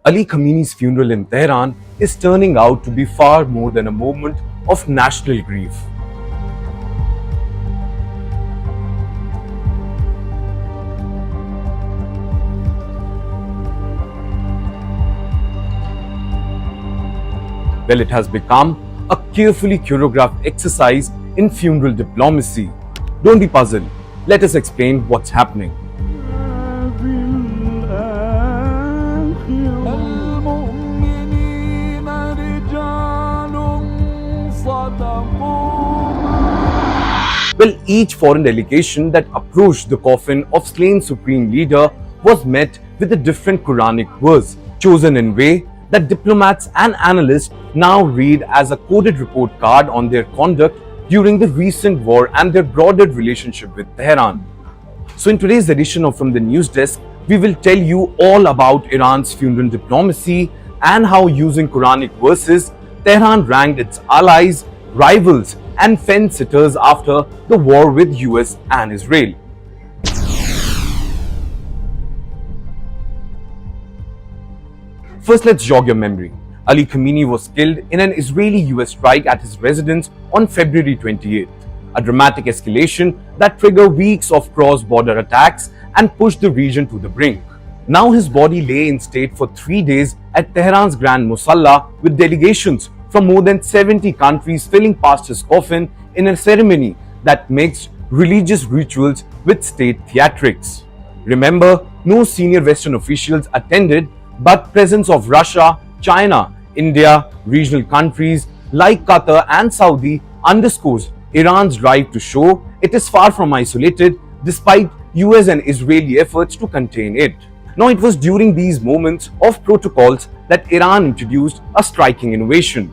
Ali Khamenei's funeral in Tehran is turning out to be far more than a moment of national grief. Well, it has become a carefully choreographed exercise in funeral diplomacy. Don't be puzzled. Let us explain what's happening. Well, each foreign delegation that approached the coffin of slain supreme leader was met with a different Quranic verse, chosen in a way that diplomats and analysts now read as a coded report card on their conduct during the recent war and their broader relationship with Tehran. So in today's edition of From the News Desk, we will tell you all about Iran's funeral diplomacy and how, using Quranic verses, Tehran ranked its allies, rivals and fence-sitters after the war with US and Israel. First, let's jog your memory. Ali Khamenei was killed in an Israeli-US strike at his residence on February 28th, a dramatic escalation that triggered weeks of cross-border attacks and pushed the region to the brink. Now his body lay in state for 3 days at Tehran's Grand Musalla, with delegations from more than 70 countries filling past his coffin in a ceremony that mixed religious rituals with state theatrics. Remember, no senior Western officials attended, but presence of Russia, China, India, regional countries like Qatar and Saudi underscores Iran's drive to show it is far from isolated despite US and Israeli efforts to contain it. Now, it was during these moments of protocols that Iran introduced a striking innovation: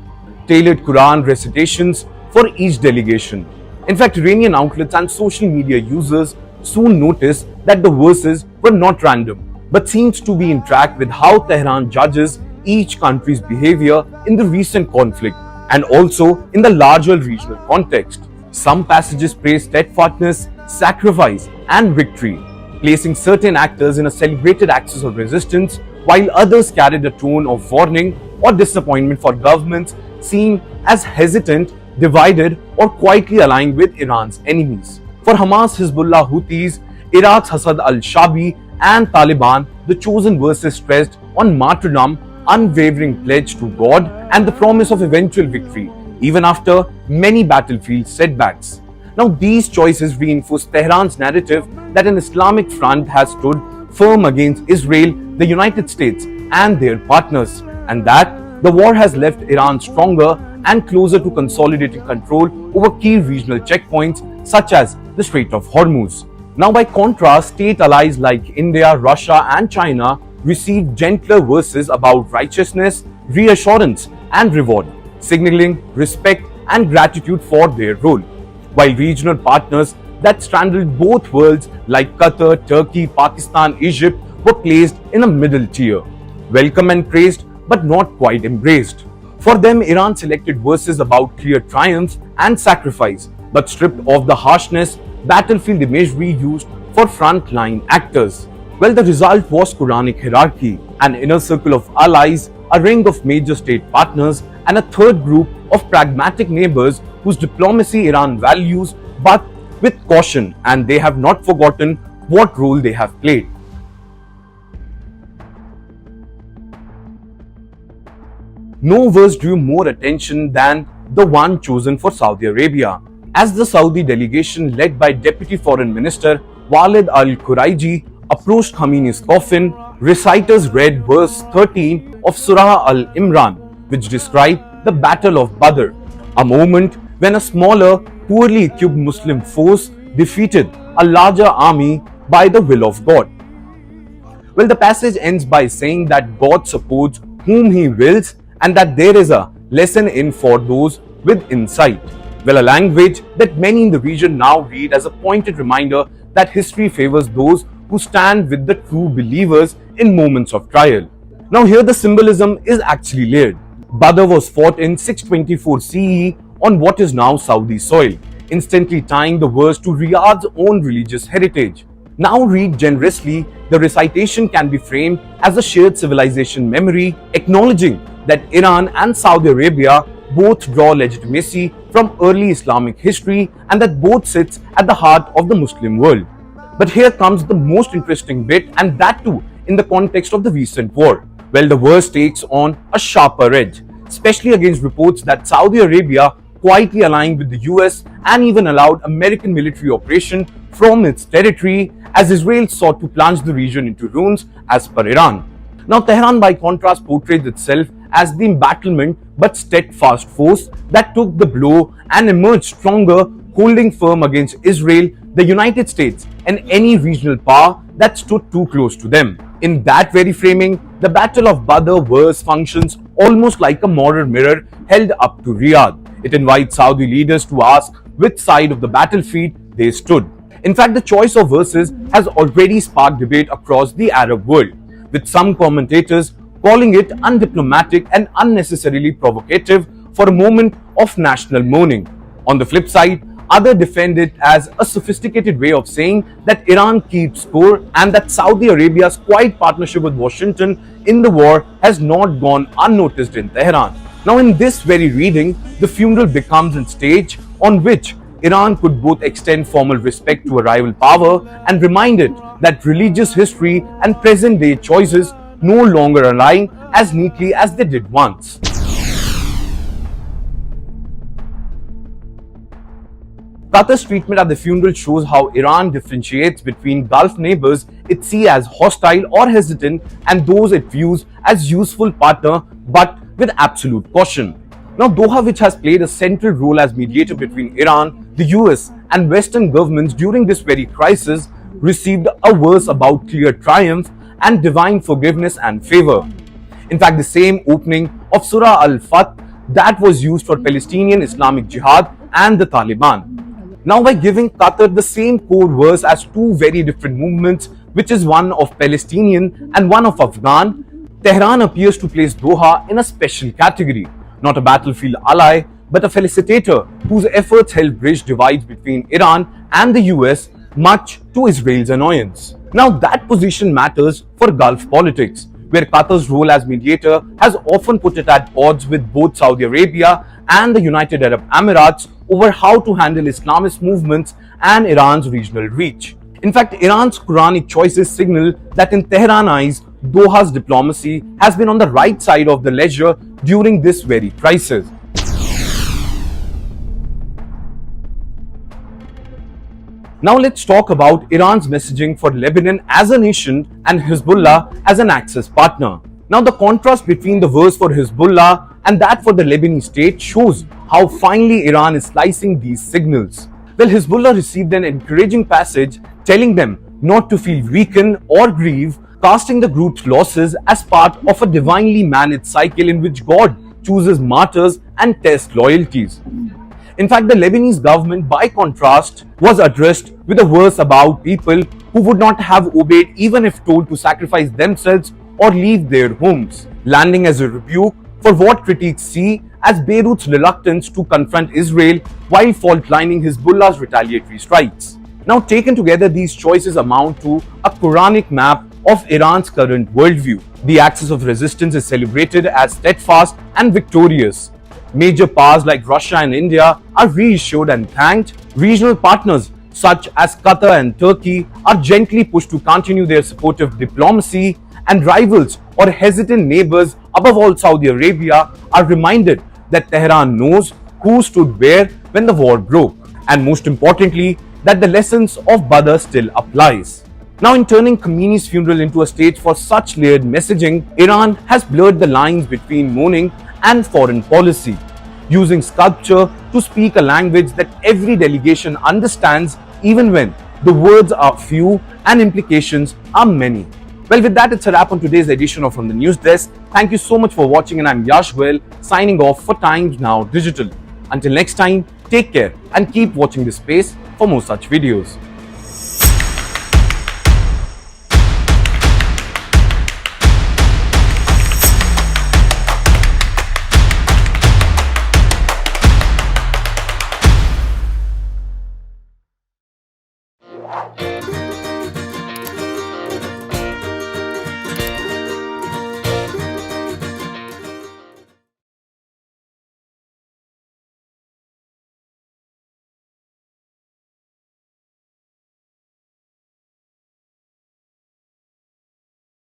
tailored Quran recitations for each delegation. In fact, Iranian outlets and social media users soon noticed that the verses were not random, but seems to be in track with how Tehran judges each country's behavior in the recent conflict and also in the larger regional context. Some passages praise steadfastness, sacrifice, and victory, placing certain actors in a celebrated axis of resistance, while others carried a tone of warning or disappointment for governments seen as hesitant, divided, or quietly aligned with Iran's enemies. For Hamas, Hezbollah, Houthis, Iraq's Assad al-Shabi, and Taliban, the chosen verses stressed on martyrdom, unwavering pledge to God, and the promise of eventual victory, even after many battlefield setbacks. Now, these choices reinforce Tehran's narrative that an Islamic front has stood firm against Israel, the United States, and their partners, and that the war has left Iran stronger and closer to consolidating control over key regional checkpoints such as the Strait of Hormuz. Now, by contrast, state allies like India, Russia, and China received gentler verses about righteousness, reassurance, and reward, signaling respect and gratitude for their role, while regional partners that straddled both worlds like Qatar, Turkey, Pakistan, Egypt were placed in a middle tier, welcome and praised but not quite embraced. For them, Iran selected verses about clear triumph and sacrifice, but stripped of the harshness battlefield imagery used for frontline actors. Well, the result was Quranic hierarchy, an inner circle of allies, a ring of major state partners, and a third group of pragmatic neighbors whose diplomacy Iran values but with caution, and they have not forgotten what role they have played. No verse drew more attention than the one chosen for Saudi Arabia. As the Saudi delegation led by Deputy Foreign Minister Walid al-Quraiji approached Khamenei's coffin, reciters read verse 13 of Surah Al-Imran, which described the Battle of Badr, a moment when a smaller, poorly equipped Muslim force defeated a larger army by the will of God. Well, the passage ends by saying that God supports whom He wills and that there is a lesson in for those with insight. Well, a language that many in the region now read as a pointed reminder that history favors those who stand with the true believers in moments of trial. Now, here the symbolism is actually layered. Badr was fought in 624 CE on what is now Saudi soil, instantly tying the verse to Riyadh's own religious heritage. Now read generously, the recitation can be framed as a shared civilization memory, acknowledging that Iran and Saudi Arabia both draw legitimacy from early Islamic history and that both sits at the heart of the Muslim world. But here comes the most interesting bit, and that too in the context of the recent war. Well, the verse takes on a sharper edge, especially against reports that Saudi Arabia quietly aligned with the US and even allowed American military operation from its territory as Israel sought to plunge the region into ruins as per Iran. Now, Tehran by contrast portrays itself as the embattlement but steadfast force that took the blow and emerged stronger, holding firm against Israel, the United States, and any regional power that stood too close to them. In that very framing, the Battle of Badr verse functions almost like a moral mirror held up to Riyadh. It invites Saudi leaders to ask which side of the battlefield they stood. In fact, the choice of verses has already sparked debate across the Arab world, with some commentators calling it undiplomatic and unnecessarily provocative for a moment of national mourning. On the flip side, others defend it as a sophisticated way of saying that Iran keeps score and that Saudi Arabia's quiet partnership with Washington in the war has not gone unnoticed in Tehran. Now, in this very reading, the funeral becomes a stage on which Iran could both extend formal respect to a rival power and remind it that religious history and present-day choices no longer align as neatly as they did once. Qatar's treatment at the funeral shows how Iran differentiates between Gulf neighbors it sees as hostile or hesitant and those it views as useful partner, but with absolute caution. Now, Doha, which has played a central role as mediator between Iran, the US, and Western governments during this very crisis, received a verse about clear triumph and divine forgiveness and favor. In fact, the same opening of Surah Al-Fath that was used for Palestinian Islamic Jihad and the Taliban. Now, by giving Qatar the same core verse as two very different movements, which is one of Palestinian and one of Afghan, Tehran appears to place Doha in a special category, not a battlefield ally, but a felicitator whose efforts help bridge divides between Iran and the US, much to Israel's annoyance. Now, that position matters for Gulf politics, where Qatar's role as mediator has often put it at odds with both Saudi Arabia and the United Arab Emirates over how to handle Islamist movements and Iran's regional reach. In fact, Iran's Quranic choices signal that in Tehran's eyes, Doha's diplomacy has been on the right side of the ledger during this very crisis. Now let's talk about Iran's messaging for Lebanon as a nation and Hezbollah as an Axis partner. Now, the contrast between the verse for Hezbollah and that for the Lebanese state shows how finely Iran is slicing these signals. Well, Hezbollah received an encouraging passage telling them not to feel weakened or grieve, casting the group's losses as part of a divinely managed cycle in which God chooses martyrs and tests loyalties. In fact, the Lebanese government, by contrast, was addressed with a verse about people who would not have obeyed even if told to sacrifice themselves or leave their homes, landing as a rebuke for what critics see as Beirut's reluctance to confront Israel while fault-lining Hezbollah's retaliatory strikes. Now, taken together, these choices amount to a Quranic map of Iran's current worldview. The axis of resistance is celebrated as steadfast and victorious. Major powers like Russia and India are reassured and thanked. Regional partners such as Qatar and Turkey are gently pushed to continue their supportive diplomacy, and rivals or hesitant neighbors, above all Saudi Arabia, are reminded that Tehran knows who stood where when the war broke, and most importantly, that the lessons of Badr still applies. Now, in turning Khamenei's funeral into a stage for such layered messaging, Iran has blurred the lines between mourning and foreign policy, using sculpture to speak a language that every delegation understands, even when the words are few and implications are many. Well, with that, it's a wrap on today's edition of From the News Desk. Thank you so much for watching, and I'm Yash Goyal, signing off for Times Now Digital. Until next time, take care and keep watching this space for more such videos.